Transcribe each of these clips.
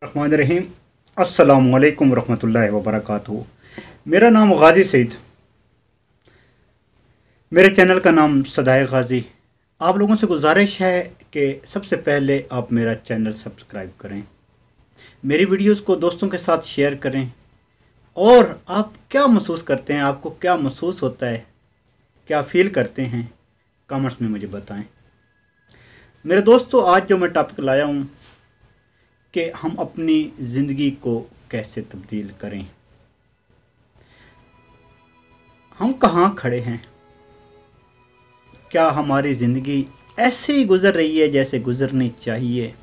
रहमान रहीम। अस्सलामु अलैकुम रहमतुल्लाहि व बरकातुहू। मेरा नाम गाजी सईद, मेरे चैनल का नाम सदाए गाजी। आप लोगों से गुजारिश है कि सबसे पहले आप मेरा चैनल सब्सक्राइब करें, मेरी वीडियोस को दोस्तों के साथ शेयर करें। और आप क्या महसूस करते हैं, आपको क्या महसूस होता है, क्या फ़ील करते हैं, कमेंट्स में मुझे बताएं। मेरे दोस्तों, आज जो मैं टॉपिक लाया हूँ कि हम अपनी ज़िंदगी को कैसे तब्दील करें। हम कहाँ खड़े हैं? क्या हमारी ज़िंदगी ऐसे ही गुज़र रही है जैसे गुज़रनी चाहिए?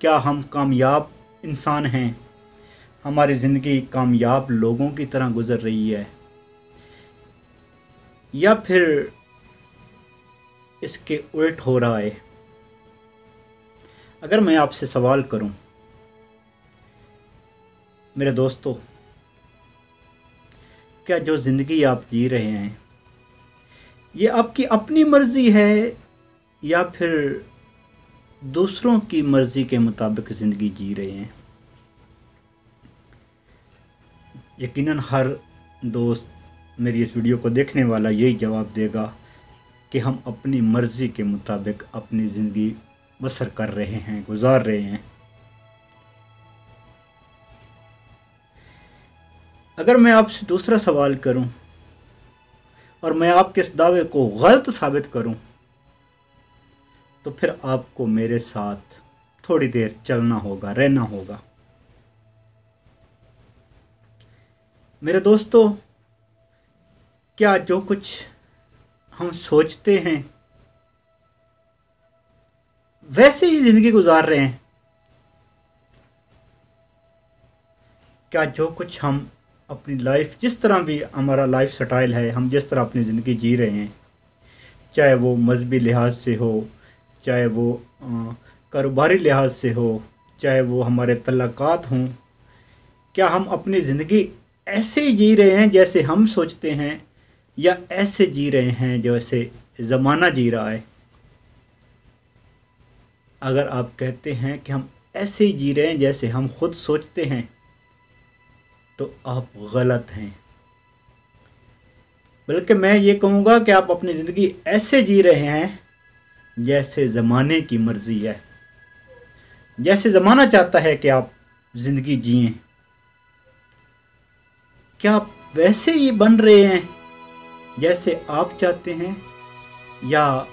क्या हम कामयाब इंसान हैं? हमारी ज़िंदगी कामयाब लोगों की तरह गुज़र रही है, या फिर इसके उल्ट हो रहा है? अगर मैं आपसे सवाल करूं, मेरे दोस्तों, क्या जो ज़िंदगी आप जी रहे हैं ये आपकी अपनी मर्ज़ी है, या फिर दूसरों की मर्ज़ी के मुताबिक ज़िंदगी जी रहे हैं? यकीनन हर दोस्त मेरी इस वीडियो को देखने वाला यही जवाब देगा कि हम अपनी मर्ज़ी के मुताबिक अपनी ज़िंदगी बसर कर रहे हैं, गुजार रहे हैं। अगर मैं आपसे दूसरा सवाल करूं और मैं आपके इस दावे को गलत साबित करूं, तो फिर आपको मेरे साथ थोड़ी देर चलना होगा, रहना होगा। मेरे दोस्तों, क्या जो कुछ हम सोचते हैं वैसे ही ज़िंदगी गुजार रहे हैं? क्या जो कुछ हम अपनी लाइफ, जिस तरह भी हमारा लाइफ स्टाइल है, हम जिस तरह अपनी ज़िंदगी जी रहे हैं, चाहे वो मजहबी लिहाज से हो, चाहे वो कारोबारी लिहाज से हो, चाहे वो हमारे तल्लुकात हों, क्या हम अपनी ज़िंदगी ऐसे ही जी रहे हैं जैसे हम सोचते हैं, या ऐसे जी रहे हैं जैसे ज़माना जी रहा है? अगर आप कहते हैं कि हम ऐसे ही जी रहे हैं जैसे हम खुद सोचते हैं, तो आप गलत हैं। बल्कि मैं ये कहूँगा कि आप अपनी ज़िंदगी ऐसे जी रहे हैं जैसे ज़माने की मर्ज़ी है, जैसे ज़माना चाहता है कि आप ज़िंदगी जिएं। क्या आप वैसे ही बन रहे हैं जैसे आप चाहते हैं, या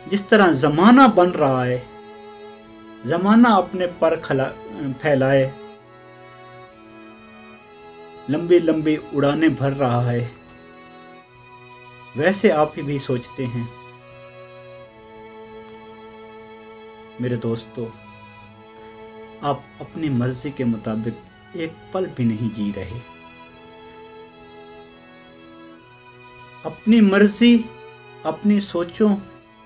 जिस तरह ज़माना बन रहा है, ज़माना अपने पर फैलाए, लंबी लंबी उड़ानें भर रहा है, वैसे आप भी सोचते हैं? मेरे दोस्तों, आप अपनी मर्जी के मुताबिक एक पल भी नहीं जी रहे। अपनी मर्जी, अपनी सोचों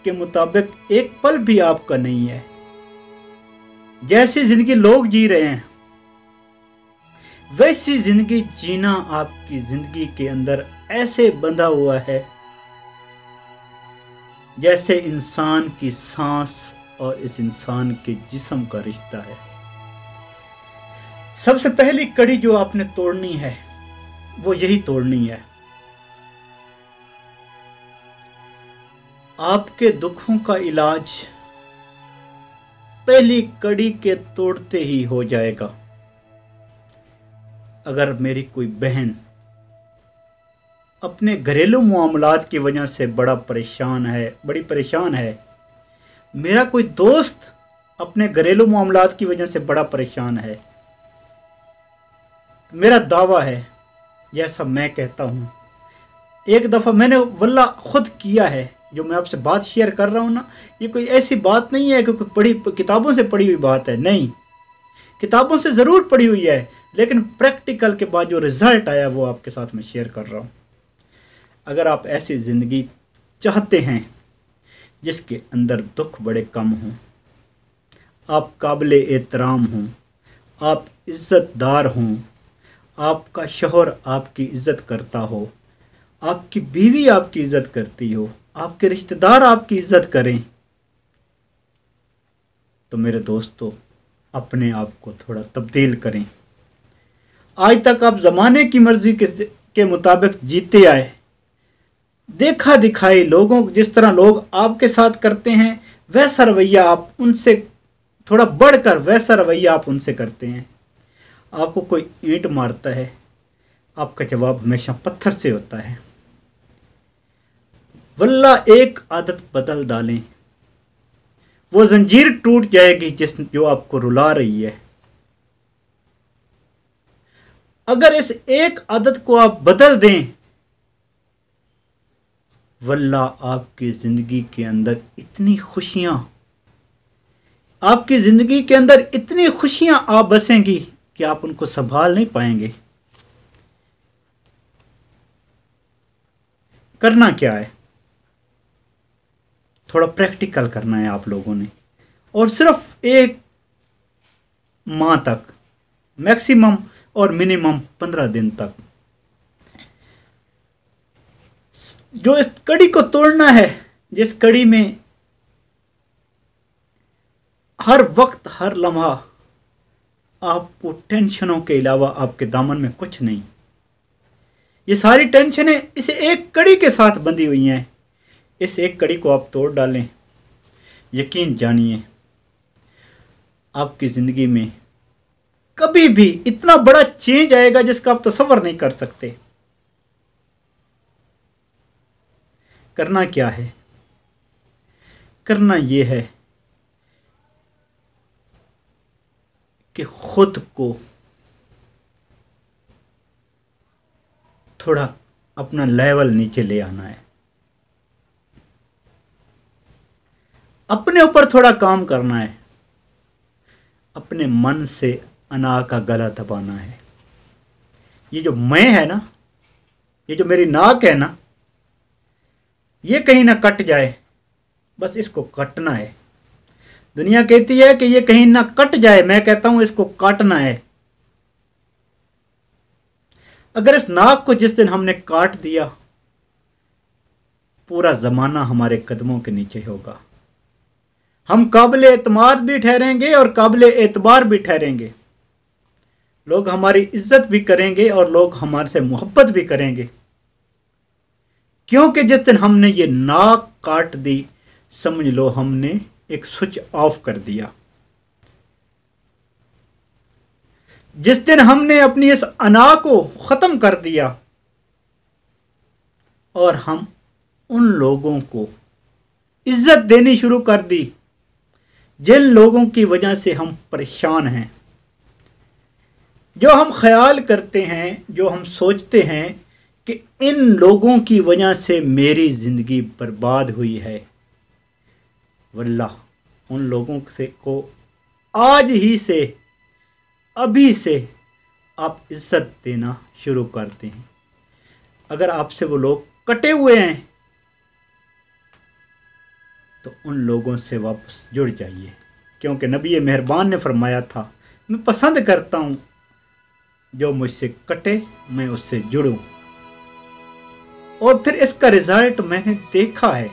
के मुताबिक एक पल भी आपका नहीं है। जैसी जिंदगी लोग जी रहे हैं वैसी जिंदगी जीना आपकी जिंदगी के अंदर ऐसे बंधा हुआ है जैसे इंसान की सांस और इस इंसान के जिस्म का रिश्ता है। सबसे पहली कड़ी जो आपने तोड़नी है वो यही तोड़नी है। आपके दुखों का इलाज पहली कड़ी के तोड़ते ही हो जाएगा। अगर मेरी कोई बहन अपने घरेलू मामलात की वजह से बड़ी परेशान है, मेरा कोई दोस्त अपने घरेलू मामलात की वजह से बड़ा परेशान है, मेरा दावा है, जैसा मैं कहता हूँ, एक दफ़ा मैंने वल्ला खुद किया है, जो मैं आपसे बात शेयर कर रहा हूँ ना, ये कोई ऐसी बात नहीं है कि कोई किताबों से पढ़ी हुई बात है। नहीं, किताबों से ज़रूर पढ़ी हुई है, लेकिन प्रैक्टिकल के बाद जो रिज़ल्ट आया वो आपके साथ मैं शेयर कर रहा हूँ। अगर आप ऐसी ज़िंदगी चाहते हैं जिसके अंदर दुख बड़े कम हों, आप काबिल एहतराम हों, आप इज़्ज़तदार हों, आपका शौहर आपकी इज़्ज़त करता हो, आपकी बीवी आपकी इज़्ज़त करती हो, आपके रिश्तेदार आपकी इज़्ज़त करें, तो मेरे दोस्तों, अपने आप को थोड़ा तब्दील करें। आज तक आप ज़माने की मर्ज़ी के मुताबिक जीते आए। देखा दिखाई लोगों, जिस तरह लोग आपके साथ करते हैं वैसा रवैया आप उनसे, थोड़ा बढ़कर वैसा रवैया आप उनसे करते हैं। आपको कोई ईंट मारता है, आपका जवाब हमेशा पत्थर से होता है। वल्ला एक आदत बदल डालें, वो जंजीर टूट जाएगी जो आपको रुला रही है। अगर इस एक आदत को आप बदल दें, वल्ला आपकी जिंदगी के अंदर इतनी खुशियां, आपकी जिंदगी के अंदर इतनी खुशियां आ बसेंगी कि आप उनको संभाल नहीं पाएंगे। करना क्या है, थोड़ा प्रैक्टिकल करना है आप लोगों ने, और सिर्फ 1 माह तक, मैक्सिमम और मिनिमम 15 दिन तक, जो इस कड़ी को तोड़ना है, जिस कड़ी में हर वक्त हर लम्हा आपको टेंशनों के अलावा आपके दामन में कुछ नहीं, ये सारी टेंशनें इस एक कड़ी के साथ बंधी हुई हैं। इस एक कड़ी को आप तोड़ डालें, यकीन जानिए आपकी ज़िंदगी में कभी भी इतना बड़ा चेंज आएगा जिसका आप तसव्वुर नहीं कर सकते। करना क्या है, करना ये है कि खुद को थोड़ा अपना लेवल नीचे ले आना है, अपने ऊपर थोड़ा काम करना है, अपने मन से अना का गला दबाना है। ये जो मैं है ना, ये जो मेरी नाक है ना, ये कहीं ना कट जाए, बस इसको कटना है। दुनिया कहती है कि ये कहीं ना कट जाए, मैं कहता हूं इसको काटना है। अगर इस नाक को जिस दिन हमने काट दिया, पूरा जमाना हमारे कदमों के नीचे होगा। हम काबिले एतमाद भी ठहरेंगे और काबिले एतबार भी ठहरेंगे। लोग हमारी इज्जत भी करेंगे और लोग हमारे से मोहब्बत भी करेंगे, क्योंकि जिस दिन हमने ये नाक काट दी, समझ लो हमने एक स्विच ऑफ कर दिया। जिस दिन हमने अपनी इस अना को खत्म कर दिया और हम उन लोगों को इज्जत देनी शुरू कर दी जिन लोगों की वजह से हम परेशान हैं, जो हम ख्याल करते हैं, जो हम सोचते हैं कि इन लोगों की वजह से मेरी ज़िंदगी बर्बाद हुई है, वल्लाह उन लोगों से को आज ही से, अभी से आप इज्जत देना शुरू करते हैं। अगर आपसे वो लोग कटे हुए हैं तो उन लोगों से वापस जुड़ जाइए, क्योंकि नबी मेहरबान ने फरमाया था, मैं पसंद करता हूँ जो मुझसे कटे मैं उससे जुड़ूं। और फिर इसका रिजल्ट मैंने देखा है।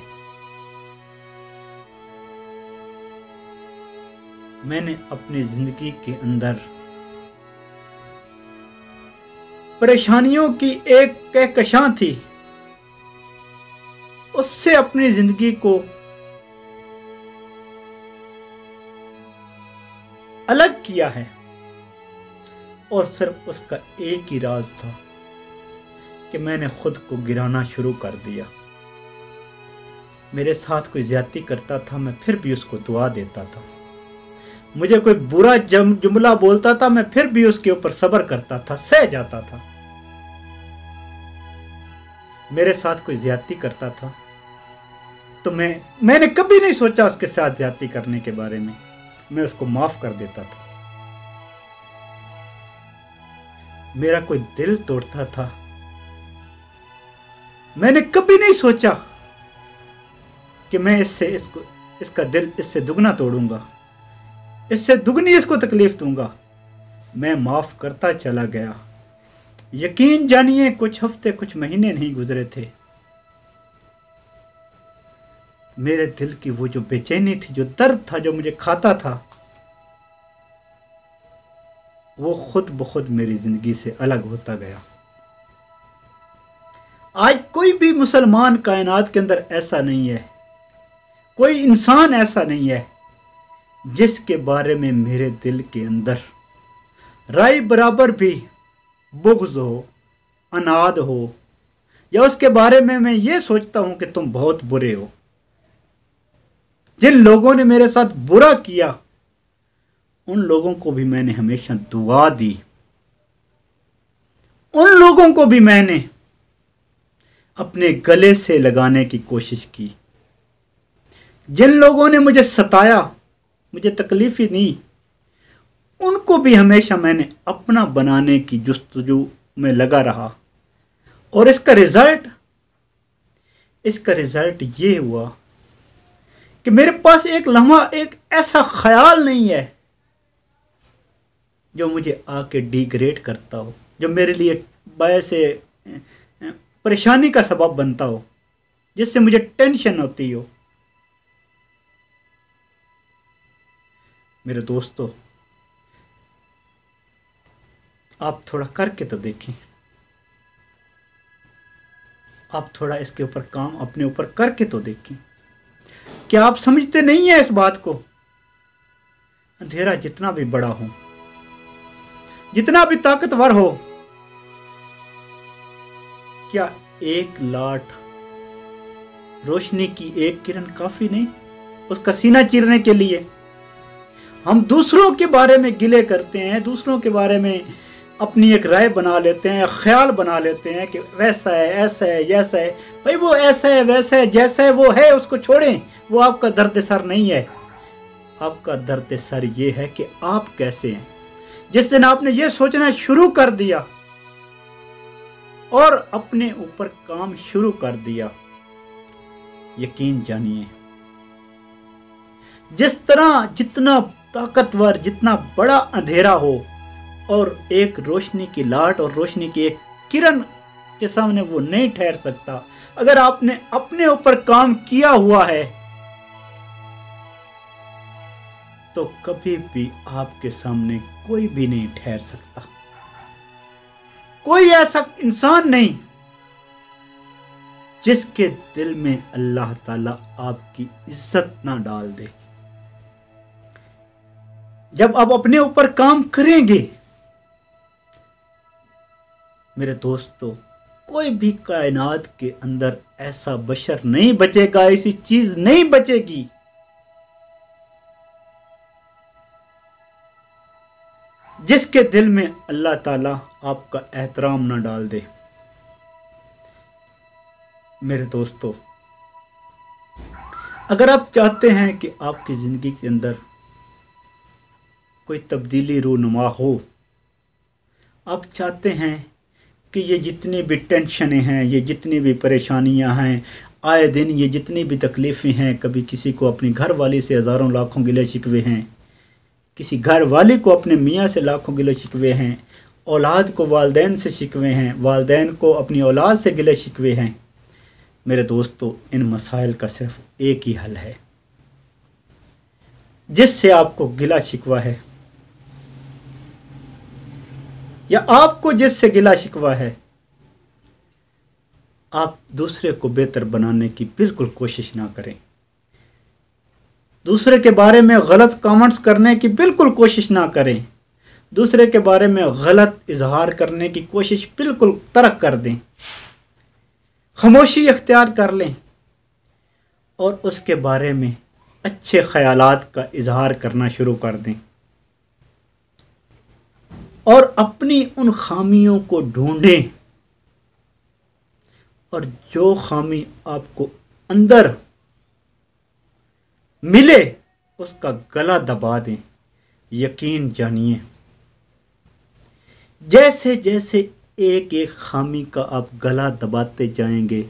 मैंने अपनी जिंदगी के अंदर परेशानियों की एक कहकशां थी, उससे अपनी जिंदगी को अलग किया है, और सिर्फ उसका एक ही राज था कि मैंने खुद को गिराना शुरू कर दिया। मेरे साथ कोई ज्यादती करता था, मैं फिर भी उसको दुआ देता था। मुझे कोई बुरा जुमला बोलता था, मैं फिर भी उसके ऊपर सब्र करता था, सह जाता था। मेरे साथ कोई ज्यादती करता था तो मैंने कभी नहीं सोचा उसके साथ ज्यादती करने के बारे में, मैं उसको माफ कर देता था। मेरा कोई दिल तोड़ता था, मैंने कभी नहीं सोचा कि मैं इसका दिल इससे दुगना तोड़ूंगा, इससे दुगनी इसको तकलीफ दूंगा। मैं माफ करता चला गया। यकीन जानिए कुछ हफ्ते कुछ महीने नहीं गुजरे थे, मेरे दिल की वो जो बेचैनी थी, जो दर्द था, जो मुझे खाता था, वो खुद ब खुद मेरी ज़िंदगी से अलग होता गया। आज कोई भी मुसलमान कायनात के अंदर ऐसा नहीं है, कोई इंसान ऐसा नहीं है जिसके बारे में मेरे दिल के अंदर राय बराबर भी बुग़्ज़ हो, अनाद हो, या उसके बारे में मैं ये सोचता हूं कि तुम बहुत बुरे हो। जिन लोगों ने मेरे साथ बुरा किया उन लोगों को भी मैंने हमेशा दुआ दी, उन लोगों को भी मैंने अपने गले से लगाने की कोशिश की। जिन लोगों ने मुझे सताया, मुझे तकलीफ़ें दी, उनको भी हमेशा मैंने अपना बनाने की जुस्तजू में लगा रहा। और इसका रिज़ल्ट ये हुआ कि मेरे पास एक लम्हा, एक ऐसा ख्याल नहीं है जो मुझे आके डिग्रेड करता हो, जो मेरे लिए बायस परेशानी का सबब बनता हो, जिससे मुझे टेंशन होती हो। मेरे दोस्तों, आप थोड़ा करके तो देखें, आप थोड़ा इसके ऊपर काम अपने ऊपर करके तो देखें। क्या आप समझते नहीं है इस बात को? अंधेरा जितना भी बड़ा हो, जितना भी ताकतवर हो, क्या एक लाट रोशनी की एक किरण काफी नहीं उसका सीना चीरने के लिए? हम दूसरों के बारे में गिले करते हैं, दूसरों के बारे में अपनी एक राय बना लेते हैं, ख्याल बना लेते हैं कि वैसा है, ऐसा है, जैसा है। भाई वो ऐसा है, वैसा है, जैसा है वो है, उसको छोड़ें। वो आपका दर्द सर नहीं है। आपका दर्द सर ये है कि आप कैसे हैं। जिस दिन आपने ये सोचना शुरू कर दिया और अपने ऊपर काम शुरू कर दिया, यकीन जानिए, जिस तरह जितना ताकतवर, जितना बड़ा अंधेरा हो और एक रोशनी की लाट और रोशनी की एक किरण के सामने वो नहीं ठहर सकता। अगर आपने अपने ऊपर काम किया हुआ है तो कभी भी आपके सामने कोई भी नहीं ठहर सकता। कोई ऐसा इंसान नहीं जिसके दिल में अल्लाह ताला आपकी इज्जत ना डाल दे। जब आप अपने ऊपर काम करेंगे मेरे दोस्तों, कोई भी कायनात के अंदर ऐसा बशर नहीं बचेगा, ऐसी चीज नहीं बचेगी जिसके दिल में अल्लाह ताला आपका एहतराम ना डाल दे। मेरे दोस्तों, अगर आप चाहते हैं कि आपकी ज़िंदगी के अंदर कोई तब्दीली रूनुमा हो, आप चाहते हैं कि ये जितनी भी टेंशनें हैं, ये जितनी भी परेशानियां हैं, आए दिन ये जितनी भी तकलीफ़ें हैं, कभी किसी को अपनी घर वाली से हज़ारों लाखों गिले शिकवे हैं, किसी घर वाली को अपने मियाँ से लाखों गिले शिकवे हैं, औलाद को वालदैन से शिकवे हैं, वालदैन को अपनी औलाद से गिले शिकवे हैं। मेरे दोस्तों, इन मसाइल का सिर्फ एक ही हल है। जिससे आपको गिला शिकवा है या आपको जिससे गिला शिकवा है, आप दूसरे को बेहतर बनाने की बिल्कुल कोशिश ना करें। दूसरे के बारे में गलत कमेंट्स करने की बिल्कुल कोशिश ना करें। दूसरे के बारे में गलत इजहार करने की कोशिश बिल्कुल तर्क कर दें। खामोशी इख्तियार कर लें और उसके बारे में अच्छे ख्यालात का इजहार करना शुरू कर दें और अपनी उन खामियों को ढूंढें और जो खामी आपको अंदर मिले उसका गला दबा दें। यकीन जानिए, जैसे जैसे एक एक खामी का आप गला दबाते जाएंगे,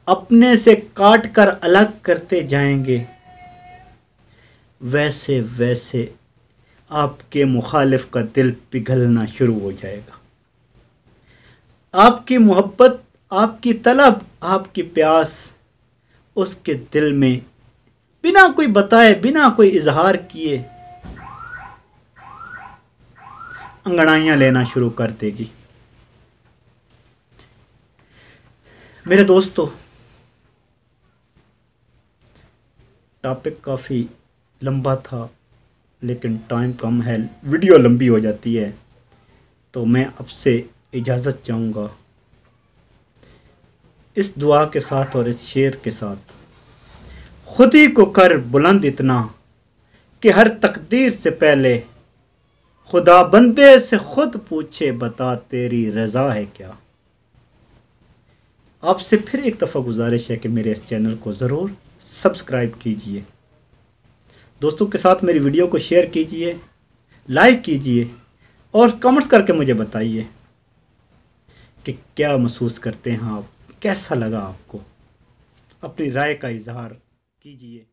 अपने से काट कर अलग करते जाएंगे, वैसे वैसे आपके मुखालिफ का दिल पिघलना शुरू हो जाएगा। आपकी मोहब्बत, आपकी तलब, आपकी प्यास उसके दिल में बिना कोई बताए, बिना कोई इजहार किए अंगड़ाइयाँ लेना शुरू कर देगी। मेरे दोस्तों, टॉपिक काफ़ी लंबा था लेकिन टाइम कम है, वीडियो लंबी हो जाती है, तो मैं आपसे इजाज़त चाहूँगा इस दुआ के साथ और इस शेर के साथ। खुद ही को कर बुलंद इतना कि हर तकदीर से पहले खुदा बंदे से खुद पूछे, बता तेरी रज़ा है क्या। आपसे फिर एक दफ़ा गुजारिश है कि मेरे इस चैनल को ज़रूर सब्सक्राइब कीजिए, दोस्तों के साथ मेरी वीडियो को शेयर कीजिए, लाइक कीजिए और कमेंट्स करके मुझे बताइए कि क्या महसूस करते हैं आप, कैसा लगा आपको। अपनी राय का इजहार कीजिए।